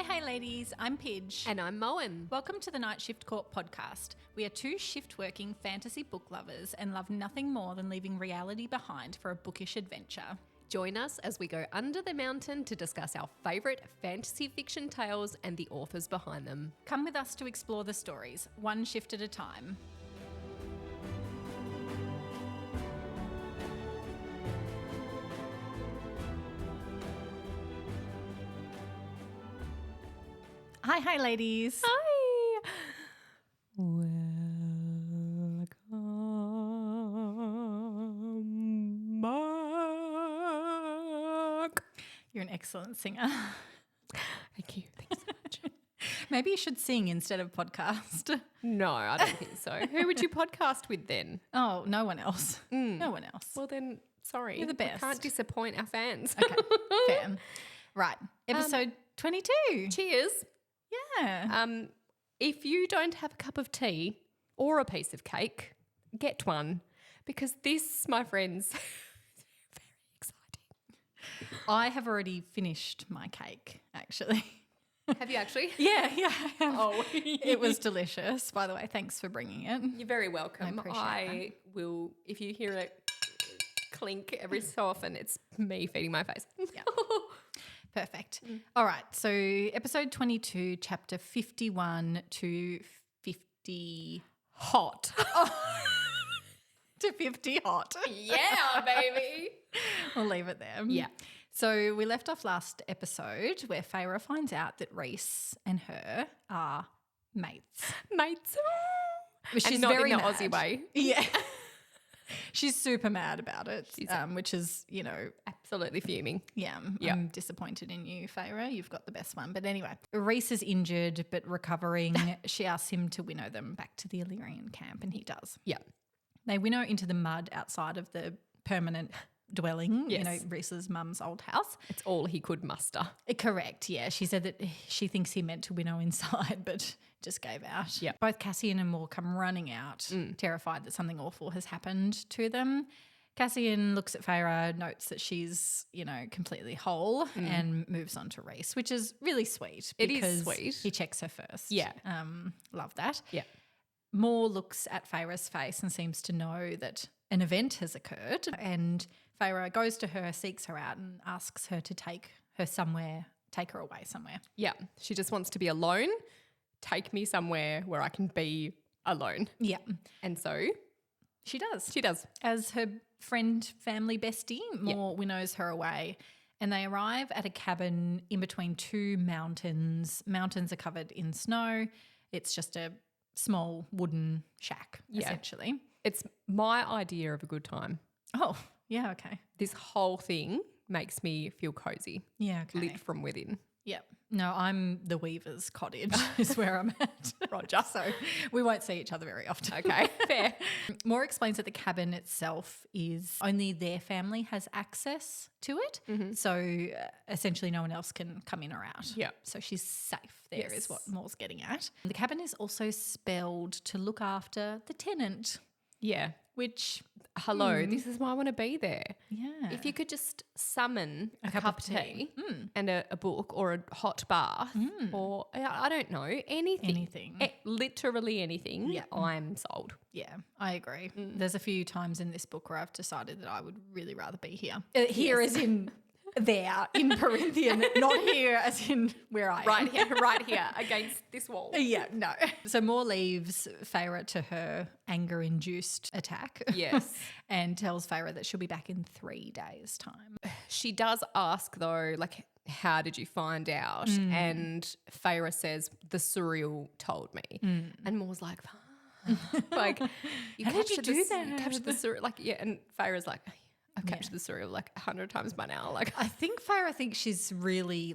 Hi ladies, I'm Pidge. And I'm Moen. Welcome to the Night Shift Court podcast. We are two shift-working fantasy book lovers and love nothing more than leaving reality behind for a bookish adventure. Join us as we go under the mountain to discuss our favourite fantasy fiction tales and the authors behind them. Come with us to explore the stories, one shift at a time. Hi ladies. Hi! Welcome back. You're an excellent singer. Thank you. Thanks so much. Maybe you should sing instead of podcast. No, I don't think so. Who would you podcast with then? Oh, no one else. No one else. Well then, sorry. You're the best. I can't disappoint our fans. Okay, fair. Right, episode 22. Cheers. Yeah. If you don't have a cup of tea or a piece of cake, get one, because this, my friends, is very exciting. I have already finished my cake, actually. Have you actually? Yeah, I have. Oh, It was delicious, by the way. Thanks for bringing it. You're very welcome. I appreciate I will, if you hear it clink every so often, it's me feeding my face. Yeah. Perfect. All right. So episode 22, chapter 51 to 50 Hot. to 50 hot. Yeah, baby. We'll leave it there. Yeah. So we left off last episode where Feyre finds out that Rhys and her are mates. Mates. She's And not very in the mad. Aussie way. Yeah. She's super mad about it, which is, Absolutely fuming. yeah, Yeah. I'm disappointed in you, Feyre. You've got the best one. But anyway, Rhys is injured but recovering. She asks him to winnow them back to the Illyrian camp, and he does. Yeah. They winnow into the mud outside of the permanent dwelling, Yes. Rhys's mum's old house. It's all he could muster. Correct, yeah. She said that she thinks he meant to winnow inside but just gave out. Yeah. Both Cassian and Moore come running out, terrified that something awful has happened to them. Cassian looks at Feyre, notes that she's, completely whole and moves on to Rhys, which is really sweet. It is because sweet. He checks her first. Yeah. Love that. Yeah. Moore looks at Feyre's face and seems to know that an event has occurred, and Feyre goes to her, seeks her out and asks her to take her away somewhere. Yeah. She just wants to be alone. Take me somewhere where I can be alone. Yeah. And so She does. she does. As her friend, family bestie, Moore winnows her away, and they arrive at a cabin in between two mountains. Mountains are covered in snow. It's just a small wooden shack, essentially. It's my idea of a good time. Oh, yeah, okay. This whole thing makes me feel cozy, Yeah, okay. lit from within. Yeah. No, I'm the Weaver's cottage is where I'm at. Roger. So we won't see each other very often. Okay, fair. Moore explains that the cabin itself is only their family has access to it. So essentially no one else can come in or out. Yeah. So she's safe there is Yes. what Moore's getting at. The cabin is also spelled to look after the tenant, Yeah. which, Hello, this is why I want to be there. yeah. If you could just summon a cup cup of of tea and a book or a hot bath or I don't know, anything. Anything. Literally anything, Yeah. I'm sold. Yeah, I agree. There's a few times in this book where I've decided that I would really rather be here. Here as in there, in Perinthian, not here as in where I am. Right here against this wall. Yeah, no. So Moore leaves Feyre to her anger-induced attack. Yes. And tells Feyre that she'll be back in 3 days' time. She does ask though, like, how did you find out? And Feyre says, the surreal told me. And Moore's like, like, you How did you captured do this, that? you captured the surreal, like, yeah. And Feyre's like, I've captured the surreal like 100 times by now. Like, I think Feyre thinks she's really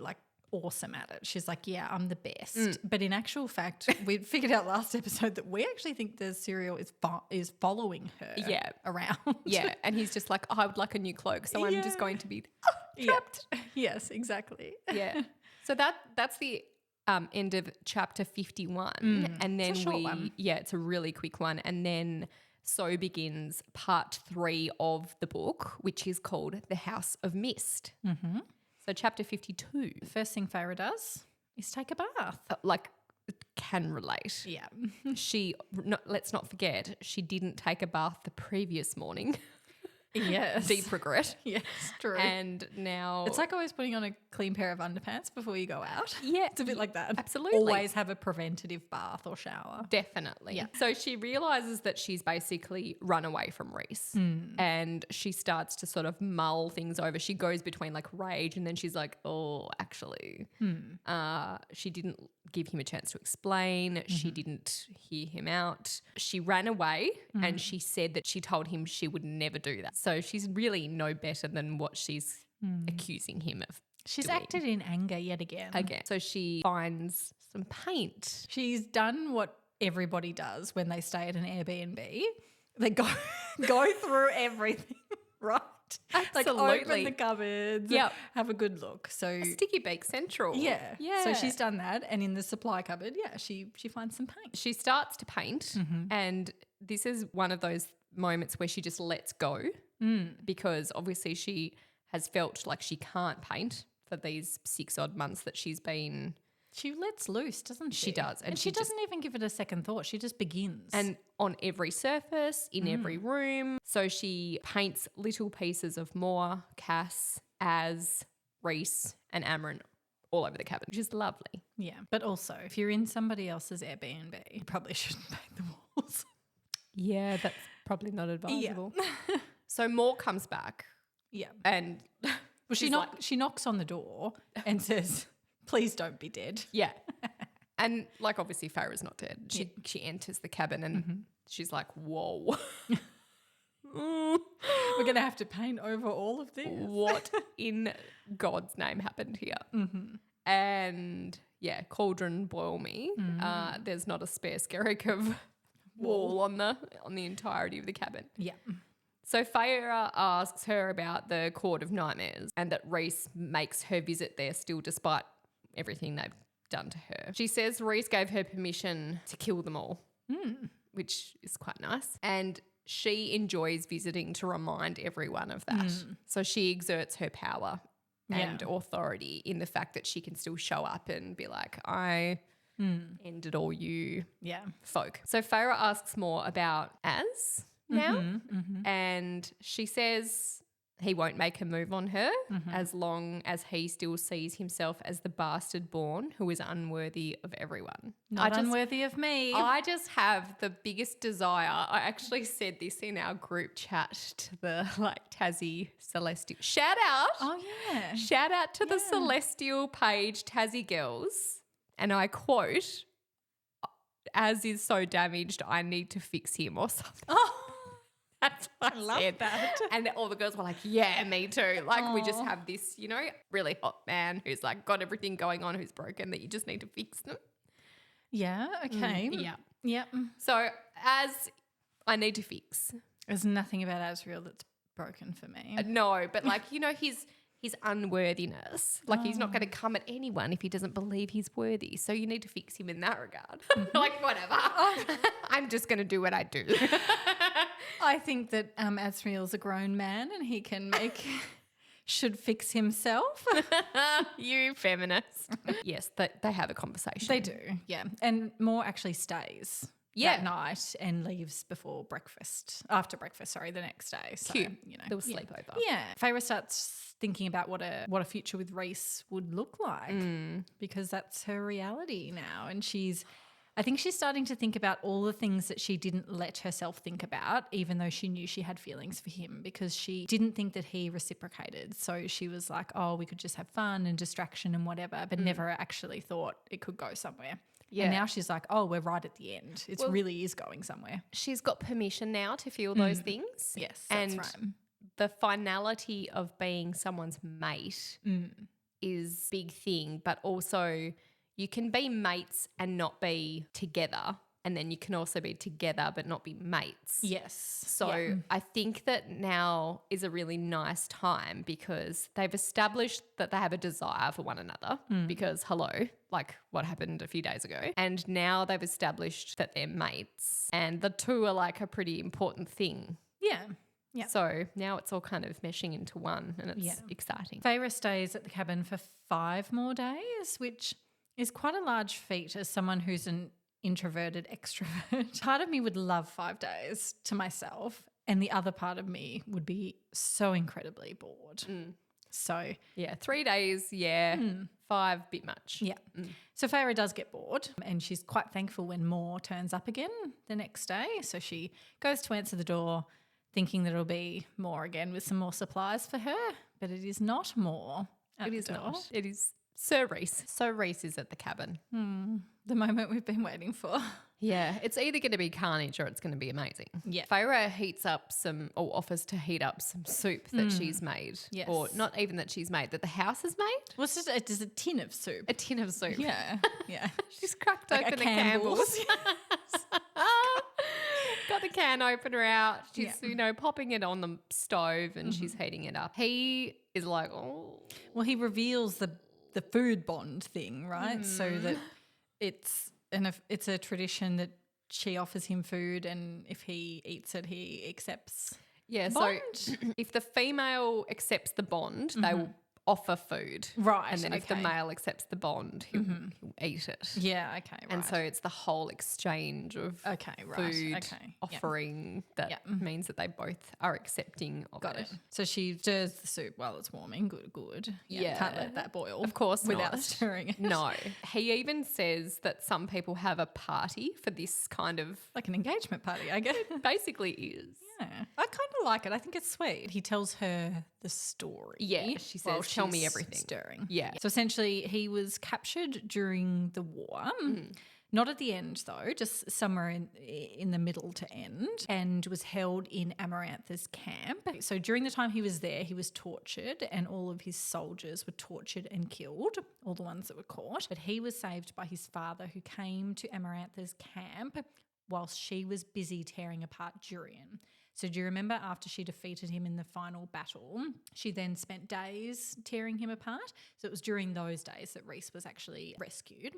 awesome at it. She's like, yeah, I'm the best. But in actual fact, we figured out last episode that we actually think the serial is following her around. yeah. And he's just like, I would like a new cloak. So I'm just going to be trapped. Yes, exactly. Yeah. So that's the end of chapter 51. And then It's a short one. Yeah, it's a really quick one. And then so begins part 3 of the book, which is called The House of Mist. So chapter 52. The first thing Feyre does is take a bath. Can relate. Yeah. Let's not forget, she didn't take a bath the previous morning. Yes. Deep regret. Yes, true. And now It's like always putting on a clean pair of underpants before you go out. Yeah. It's a bit like that. Absolutely. Always have a preventative bath or shower. Definitely. Yeah. So she realizes that she's basically run away from Rhys and she starts to sort of mull things over. She goes between like rage and then she's like, oh, actually, she didn't give him a chance to explain. She didn't hear him out. She ran away and she said that she told him she would never do that. So she's really no better than what she's accusing him of. She's doing. acted in anger yet again. So she finds some paint. She's done what everybody does when they stay at an Airbnb. They go through everything, right? Absolutely. Like open the cupboards, have a good look. So Sticky Beak Central. Yeah. Yeah. So she's done that. And in the supply cupboard, she finds some paint. She starts to paint and this is one of those moments where she just lets go because obviously she has felt like she can't paint for these 6 odd months that she's been. She lets loose, doesn't she? She does. And she doesn't even give it a second thought. She just begins. And on every surface, in every room. So she paints little pieces of Moore, Cass, Az, Rhys and Amryn all over the cabin, which is lovely. Yeah. But also, if you're in somebody else's Airbnb, you probably shouldn't paint the walls. Yeah, that's probably not advisable. Yeah. So Moore comes back. Yeah. And she knocks on the door and says, please don't be dead. Yeah. And like obviously Feyre's not dead. She enters the cabin and she's like, whoa. We're going to have to paint over all of this. What in God's name happened here? And yeah, cauldron boil me. There's not a spare skerrick of wall on the entirety of the cabin. Yeah. So Feyre asks her about the Court of Nightmares and that Rhys makes her visit there still despite everything they've done to her. She says Rhys gave her permission to kill them all, which is quite nice. And she enjoys visiting to remind everyone of that. So she exerts her power and authority in the fact that she can still show up and be like, I ended all you folk. So Feyre asks more about Az now and she says he won't make a move on her as long as he still sees himself as the bastard born who is unworthy of everyone. Not unworthy of me. I just have the biggest desire. I actually said this in our group chat to the Tassie Celestial. Shout out. Oh, yeah. Shout out to the Celestial page Tassie girls. And I quote, Az is so damaged, I need to fix him or something. Oh, that's what I love that. And all the girls were like, yeah, me too. Like we just have this, really hot man who's like got everything going on, who's broken, that you just need to fix them. Yeah, okay. Yeah. So Az I need to fix. There's nothing about Azriel that's broken for me. No, but his unworthiness. Like he's not going to come at anyone if he doesn't believe he's worthy. So you need to fix him in that regard. Like whatever. I'm just going to do what I do. I think that Azriel's a grown man and he can should fix himself. You feminist. Yes, they have a conversation. They do, yeah. And Moore actually stays that night and leaves after breakfast, the next day. So, cute. There was sleepover. Yeah. Feyre starts thinking about what a future with Rhys would look like because that's her reality now. And I think she's starting to think about all the things that she didn't let herself think about, even though she knew she had feelings for him, because she didn't think that he reciprocated. So she was like, oh, we could just have fun and distraction and whatever, but never actually thought it could go somewhere. Yeah. And now she's like, oh, we're right at the end. It really is going somewhere. She's got permission now to feel those things. Yes, that's right. The finality of being someone's mate is a big thing, but also you can be mates and not be together, and then you can also be together but not be mates. Yes. So I think that now is a really nice time because they've established that they have a desire for one another because, like what happened a few days ago. And now they've established that they're mates and the two are like a pretty important thing. Yeah. Yeah. So now it's all kind of meshing into one and it's exciting. Feyre stays at the cabin for 5 more days, which is quite a large feat as someone who's an introverted extrovert. Part of me would love 5 days to myself, and the other part of me would be so incredibly bored. So Yeah, 3 days, 5, bit much. yeah. So Feyre does get bored, and she's quite thankful when Moore turns up again the next day. So she goes to answer the door thinking that it'll be Moore again with some more supplies for her, but it is not Moore at It the is door. not. It is Sir Rhys. So Rhys is at the cabin. The moment we've been waiting for. Yeah, it's either going to be carnage or it's going to be amazing. Yeah. Feyre heats up offers to heat up some soup that she's made. Yes. Or not even that she's made, that the house has made. Well, it's just a tin of soup. A tin of soup. Yeah. Yeah. She's cracked Like open a the Campbells. Campbells. Got the can opener out. She's, popping it on the stove and she's heating it up. He is like, oh. Well, he reveals the food bond thing, right? So that it's a tradition that she offers him food, and if he eats it, he accepts. Yeah, bond. so if the female accepts the bond, they will offer food. Right, And then if the okay. male accepts the bond, he'll eat it. Yeah, okay, right. And so it's the whole exchange of food offering that means that they both are accepting of Got it. So she stirs the soup while it's warming. Good. Yeah. Can't let that boil. Of course without not. stirring it. No. He even says that some people have a party for this kind of, Like an engagement party, I guess. basically is. Yeah. I kind of like it. I think it's sweet. He tells her the story. Yeah, she says, while "Tell me she's everything." Stirring. Yeah. So essentially, he was captured during the war. Not at the end though, just somewhere in the middle to end, and was held in Amarantha's camp. So during the time he was there, he was tortured, and all of his soldiers were tortured and killed, all the ones that were caught. But he was saved by his father, who came to Amarantha's camp whilst she was busy tearing apart Durian. So do you remember after she defeated him in the final battle, she then spent days tearing him apart? So it was during those days that Rhys was actually rescued.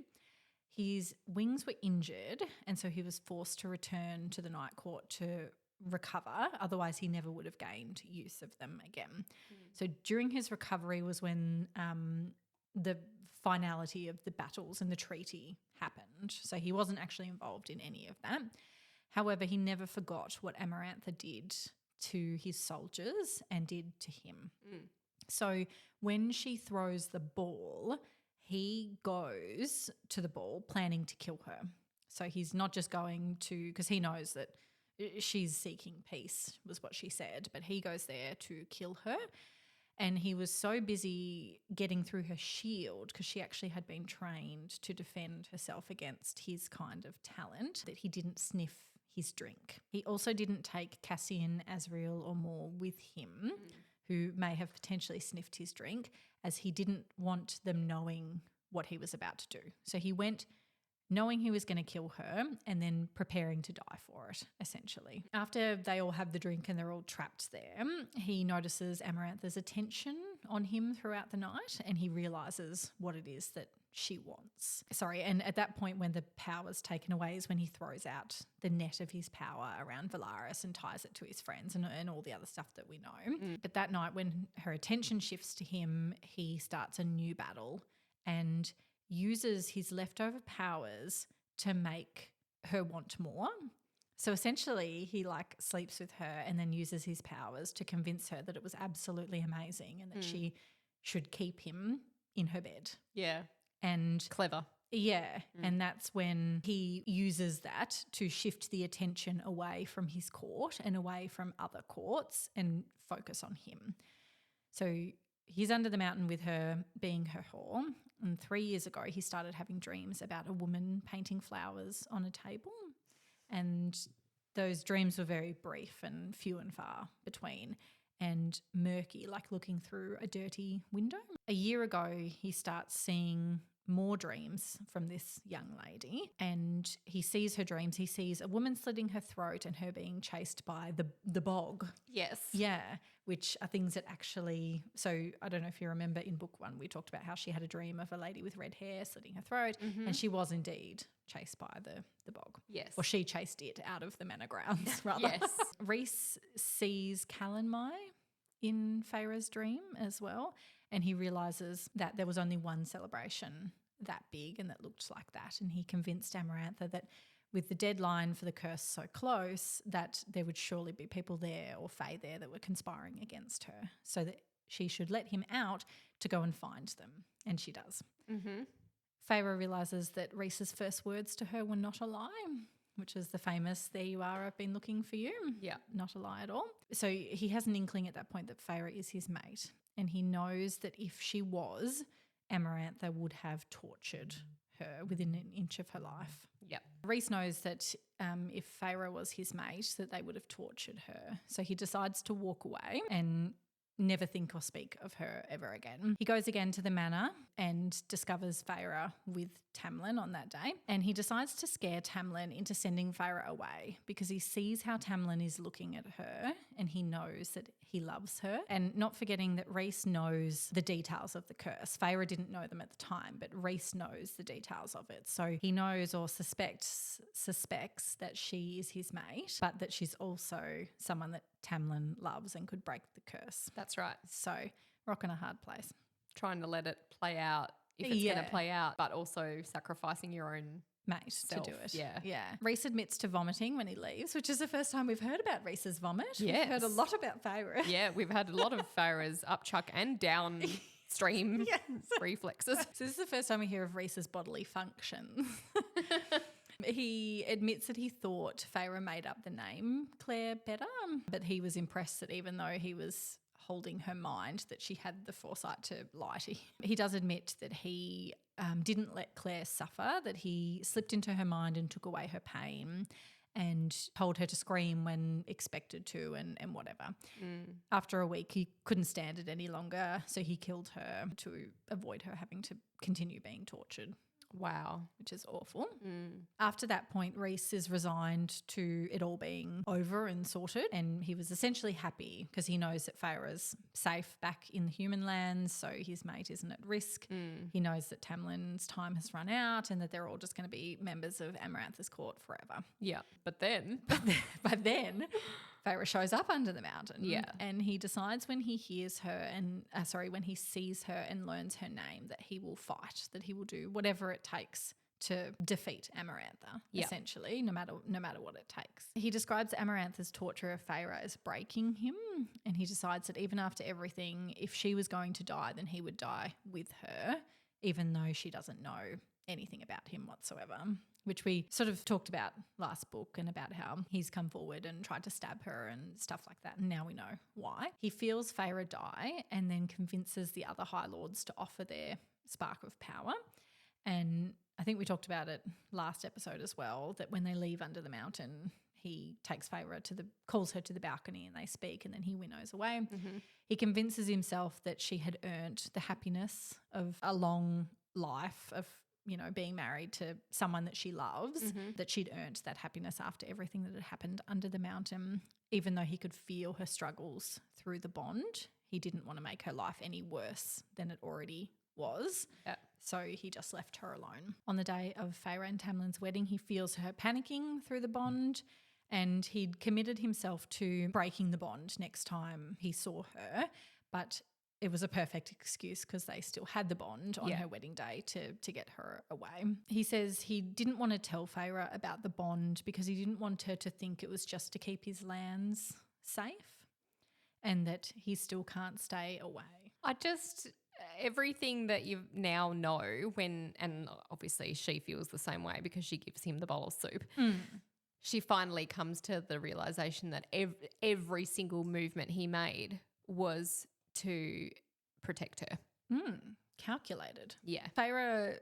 His wings were injured, and so he was forced to return to the Night Court to recover. Otherwise, he never would have gained use of them again. So during his recovery was when the finality of the battles and the treaty happened. So he wasn't actually involved in any of that. However, he never forgot what Amarantha did to his soldiers and did to him. So when she throws the ball, he goes to the ball planning to kill her. So he's not just going to, because he knows that she's seeking peace, was what she said, but he goes there to kill her. And he was so busy getting through her shield, because she actually had been trained to defend herself against his kind of talent, that he didn't sniff his drink. He also didn't take Cassian, Azriel or Moore with him, who may have potentially sniffed his drink, as he didn't want them knowing what he was about to do. So he went knowing he was going to kill her and then preparing to die for it, essentially. After they all have the drink and they're all trapped there, he notices Amarantha's attention on him throughout the night, and he realises what it is that she wants. And at that point when the power's taken away is when he throws out the net of his power around Valaris and ties it to his friends and all the other stuff that we know. But that night when her attention shifts to him, he starts a new battle and uses his leftover powers to make her want more. So essentially he sleeps with her and then uses his powers to convince her that it was absolutely amazing and that she should keep him in her bed. Yeah. And Clever. yeah, and that's when he uses that to shift the attention away from his court and away from other courts and focus on him. So he's under the mountain with her, being her whore. And 3 years ago, he started having dreams about a woman painting flowers on a table. And those dreams were very brief and few and far between and murky, like looking through a dirty window. A year ago, he starts seeing more dreams from this young lady, and he sees her dreams. He sees a woman slitting her throat and her being chased by the bog. Yes. Yeah, which are things that actually, so I don't know if you remember in book 1, we talked about how she had a dream of a lady with red hair slitting her throat, and she was indeed chased by the bog. Yes. Or she chased it out of the manor grounds, rather. Yes. Rhys sees Calanmai in Feyre's dream as well, and he realises that there was only one celebration that big and that looked like that. And he convinced Amarantha that with the deadline for the curse so close, that there would surely be people there or Fae there that were conspiring against her, so that she should let him out to go and find them. And she does. Mm-hmm. Feyre realises that Rhys's first words to her were not a lie, which is the famous, "There you are, I've been looking for you." Yeah. Not a lie at all. So he has an inkling at that point that Feyre is his mate, and he knows that if she was, Amarantha would have tortured her within an inch of her life. Yep. Rhys knows that if Feyre was his mate, that they would have tortured her. So he decides to walk away and never think or speak of her ever again. He goes again to the manor and discovers Feyre with Tamlin on that day, and he decides to scare Tamlin into sending Feyre away because he sees how Tamlin is looking at her and he knows that he loves her. And not forgetting that Rhys knows the details of the curse. Feyre didn't know them at the time, but Rhys knows the details of it. So he knows or suspects that she is his mate, but that she's also someone that Tamlin loves and could break the curse. That's right. So rock in a hard place. Trying to let it play out if it's going to play out, but also sacrificing your own mate self. to do it. Yeah. Rhys admits to vomiting when he leaves, which is the first time we've heard about Rhys's vomit. Yes. We've heard a lot about Feyre. Yeah, we've had a lot of Feyre's upchuck and downstream reflexes. So this is the first time we hear of Rhys's bodily functions. He admits that he thought Feyre made up the name Claire better, but he was impressed that even though he was holding her mind, that she had the foresight to lie to him. He does admit that he didn't let Claire suffer, that he slipped into her mind and took away her pain and told her to scream when expected to and whatever. After a week, he couldn't stand it any longer, so he killed her to avoid her having to continue being tortured. Wow. Which is awful. After that point, Rhys is resigned to it all being over and sorted, and he was essentially happy because he knows that Feyre's safe back in the human lands, so his mate isn't at risk. He knows that Tamlin's time has run out and that they're all just going to be members of Amarantha's court forever. Yeah, but then Feyre shows up under the mountain. Yeah. And he decides when he hears her and, when he sees her and learns her name, that he will fight, that he will do whatever it takes to defeat Amarantha, essentially, no matter what it takes. He describes Amarantha's torture of Feyre as breaking him, and he decides that even after everything, if she was going to die, then he would die with her, even though she doesn't know anything about him whatsoever, which we sort of talked about last book and about how he's come forward and tried to stab her and stuff like that. And now we know why. He feels Feyre die and then convinces the other High Lords to offer their spark of power. And I think we talked about it last episode as well, that when they leave under the mountain, he takes Feyre calls her to the balcony and they speak, and then he winnows away. He convinces himself that she had earned the happiness of a long life of, being married to someone that she loves, that she'd earned that happiness after everything that had happened under the mountain. Even though he could feel her struggles through the bond, he didn't want to make her life any worse than it already was. Yeah. So he just left her alone. On the day of Feyre and Tamlin's wedding, he feels her panicking through the bond, and he'd committed himself to breaking the bond next time he saw her, but it was a perfect excuse because they still had the bond on her wedding day to get her away. He says he didn't want to tell Feyre about the bond because he didn't want her to think it was just to keep his lands safe, and that he still can't stay away. Everything that you now know and obviously she feels the same way because she gives him the bowl of soup. She finally comes to the realization that every single movement he made was to protect her. Calculated. Yeah. Feyre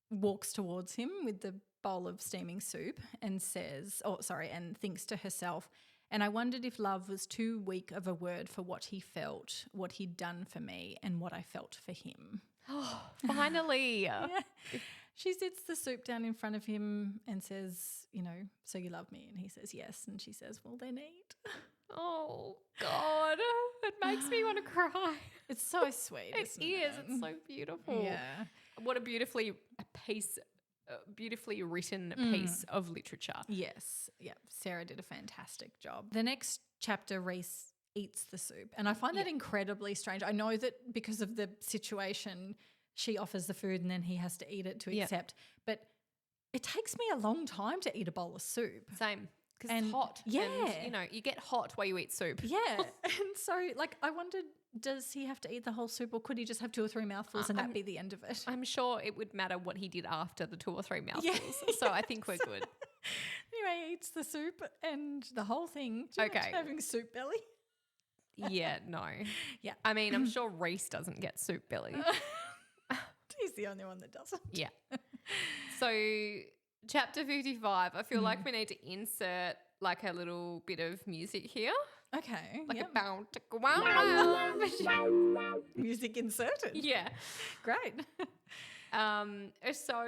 walks towards him with the bowl of steaming soup and and thinks to herself, and I wondered if love was too weak of a word for what he felt, what he'd done for me, and what I felt for him. Oh, finally. She sits the soup down in front of him and says, so you love me? And he says, yes. And she says, well, then eat. Oh, God. It makes me want to cry. It's so sweet. It is. It's so beautiful. Yeah. What a beautifully written piece of literature. Yes. Yep. Sarah did a fantastic job. The next chapter, Rhys eats the soup. And I find that incredibly strange. I know that because of the situation, she offers the food and then he has to eat it to Yeah. accept. But it takes me a long time to eat a bowl of soup. Same. Because And- it's hot. yeah. And, you know, you get hot while you eat soup. Yeah. And so, like, I wondered, does he have to eat the whole soup or could he just have 2 or 3 mouthfuls and that be the end of it? I'm sure it would matter what he did after the 2 or 3 mouthfuls. Yeah. So I think we're good. Anyway, he eats the soup and the whole thing. Do you Okay. imagine having soup belly? Yeah, no. Yeah. I mean, I'm sure Rhys doesn't get soup belly. He's the only one that doesn't. Yeah. So chapter 55, I feel like we need to insert like a little bit of music here. Okay. Like yep. a bound. Wow. Music inserted. Yeah. Great. So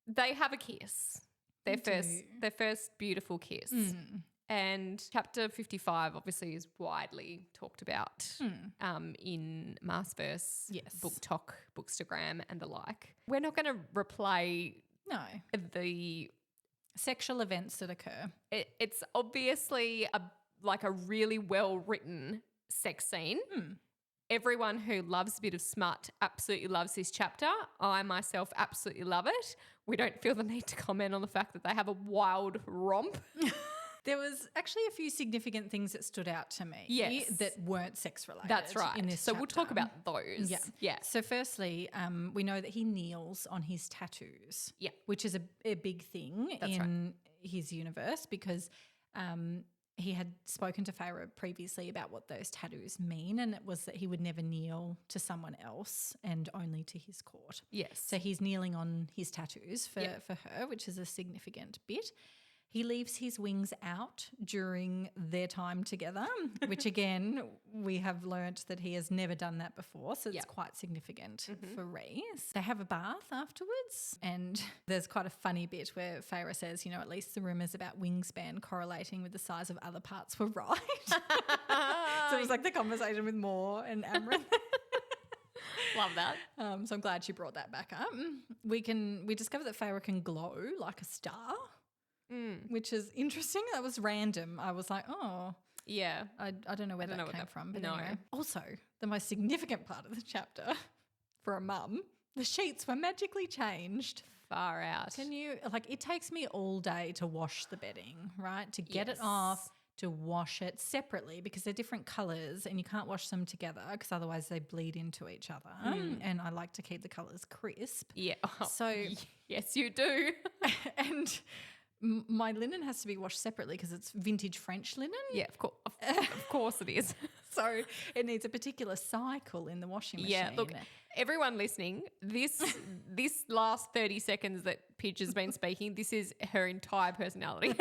they have a kiss. Their first beautiful kiss. And chapter 55 obviously is widely talked about in Massverse, Yes. Book Talk, Bookstagram and the like. We're not going to replay No. the Sexual events that occur. it's obviously a really well written sex scene. Everyone who loves a bit of smut absolutely loves this chapter. I myself absolutely love it. We don't feel the need to comment on the fact that they have a wild romp. There was actually a few significant things that stood out to me Yes. that weren't sex related. That's right. In this so we'll talk chapter. about those. Yeah. Yeah. So firstly, we know that he kneels on his tattoos. Yeah. Which is a big thing in his universe because he had spoken to Feyre previously about what those tattoos mean, and it was that he would never kneel to someone else and only to his court. Yes. So he's kneeling on his tattoos for her, which is a significant bit. He leaves his wings out during their time together, which again, we have learnt that he has never done that before. So it's quite significant for Rhys. They have a bath afterwards. And there's quite a funny bit where Feyre says, you know, at least the rumours about wingspan correlating with the size of other parts were right. So it was like the conversation with Moore and Amryn. Love that. So I'm glad she brought that back up. We discover that Feyre can glow like a star. Which is interesting. That was random. I was like, oh, Yeah. I don't know where that came from. But no. anyway. Also, the most significant part of the chapter for a mum, the sheets were magically changed. Far out. Can you, like, it takes me all day to wash the bedding, right? To get it Yes. off, to wash it separately because they're different colours and you can't wash them together because otherwise they bleed into each other. And I like to keep the colours crisp. Yeah. So, Yes, you do. and my linen has to be washed separately because it's vintage French linen. Yeah, of course. Of course it is. So it needs a particular cycle in the washing machine. Yeah, look, everyone listening, this last 30 seconds that Pidge has been speaking, this is her entire personality.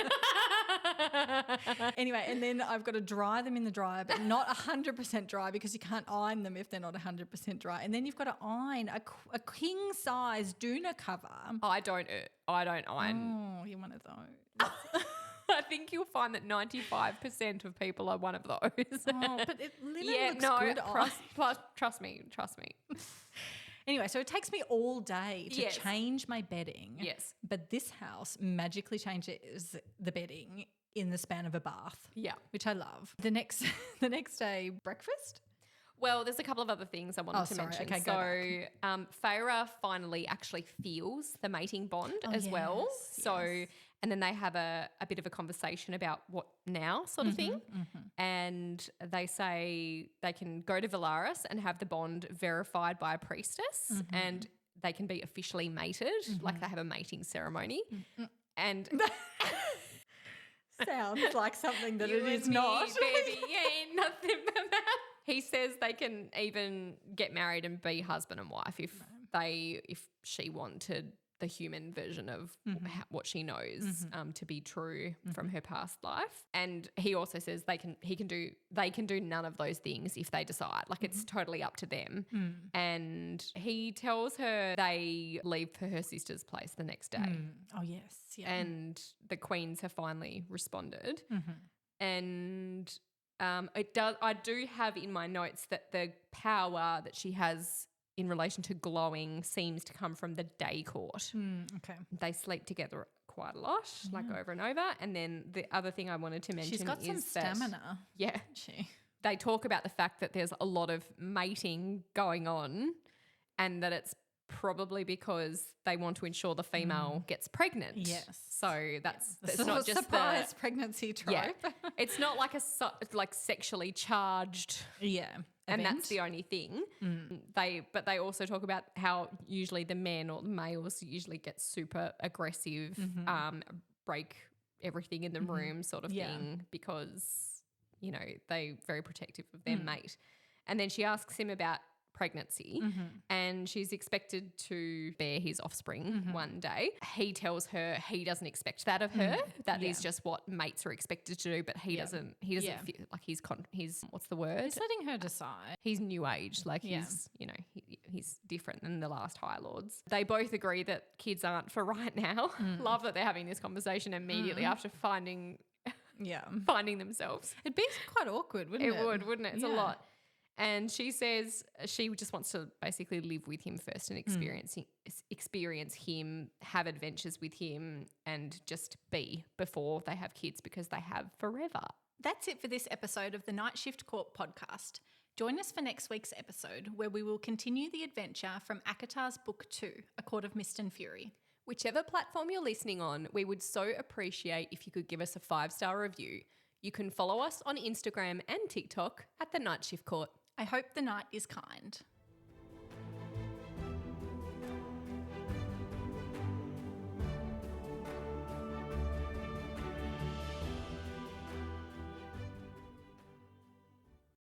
Anyway, and then I've got to dry them in the dryer, but not 100% dry because you can't iron them if they're not 100% dry. And then you've got to iron a king size doona cover. I don't iron. Oh, you're one of those. I think you'll find that 95% of people are one of those. Oh, but linen looks good. Trust me. Anyway, so it takes me all day to Yes. change my bedding. Yes. But this house magically changes the bedding in the span of a bath. Yeah. Which I love. The next day, breakfast. Well, there's a couple of other things I wanted to mention. Okay, go so Feyre finally actually feels the mating bond as well. So, and then they have a bit of a conversation about what now sort of thing. And they say they can go to Valaris and have the bond verified by a priestess and they can be officially mated, like they have a mating ceremony. And Sounds like something that you it is and me, not. baby, ain't nothing but that. He says they can even get married and be husband and wife if she wanted the human version of what she knows to be true from her past life. And he also says they can do none of those things if they decide. Like it's totally up to them. And he tells her they leave for her sister's place the next day. Oh, yes. Yeah. And the queens have finally responded. And I do have in my notes that the power that she has in relation to glowing seems to come from the day court. Okay. They sleep together quite a lot, like over and over. And then the other thing I wanted to mention She's got some stamina. Yeah. She. They talk about the fact that there's a lot of mating going on and that it's probably because they want to ensure the female gets pregnant. Yes. So that's The it's sort not of just surprise pregnancy trope. Yeah. It's not like like sexually charged. Yeah. And event. that's the only thing. But they also talk about how usually the men or the males usually get super aggressive, break everything in the room sort of thing, because, you know, they're very protective of their mate. And then she asks him about pregnancy, and she's expected to bear his offspring one day. He tells her he doesn't expect that of her. That is just what mates are expected to do, but he doesn't feel like he's what's the word? He's letting her decide. He's new age, like he's, you know, he's different than the last High Lords. They both agree that kids aren't for right now. Love that they're having this conversation immediately after finding themselves. It'd be quite awkward, wouldn't it? It would, wouldn't it? It's a lot. And she says she just wants to basically live with him first and experience him, have adventures with him, and just be before they have kids, because they have forever. That's it for this episode of the Night Shift Court podcast. Join us for next week's episode, where we will continue the adventure from ACOTAR's Book 2, A Court of Mist and Fury. Whichever platform you're listening on, we would so appreciate if you could give us a 5-star review. You can follow us on Instagram and TikTok at the Night Shift Court. I hope the night is kind.